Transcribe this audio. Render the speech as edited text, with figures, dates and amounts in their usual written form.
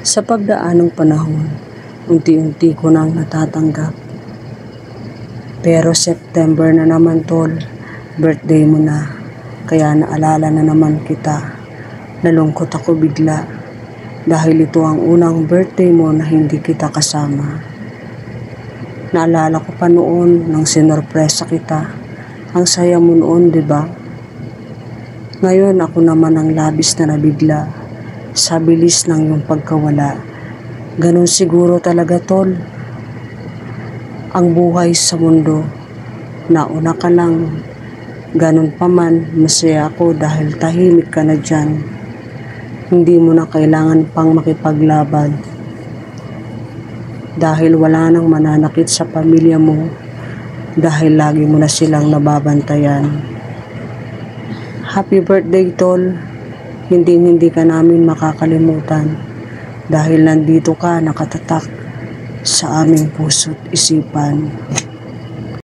Sa pagdaan ng panahon, unti-unti ko nang natatanggap. Pero September na naman tol, birthday mo na, kaya naalala na naman kita. Nalungkot ako bigla, dahil ito ang unang birthday mo na hindi kita kasama. Naalala ko pa noon nang sinorpresa kita. Ang saya mo noon, diba? Ngayon ako naman ang labis na nabigla sa bilis ng iyong pagkawala. Ganun siguro talaga tol ang buhay sa mundo. Nauna ka lang. Ganun pa man, masaya ako dahil tahimik ka na dyan. Hindi mo na kailangan pang makipaglaban. Dahil wala nang mananakit sa pamilya mo. Dahil lagi mo na silang nababantayan. Happy birthday tol. Hindi ka namin makakalimutan. Dahil nandito ka nakatatak sa aming puso't isipan.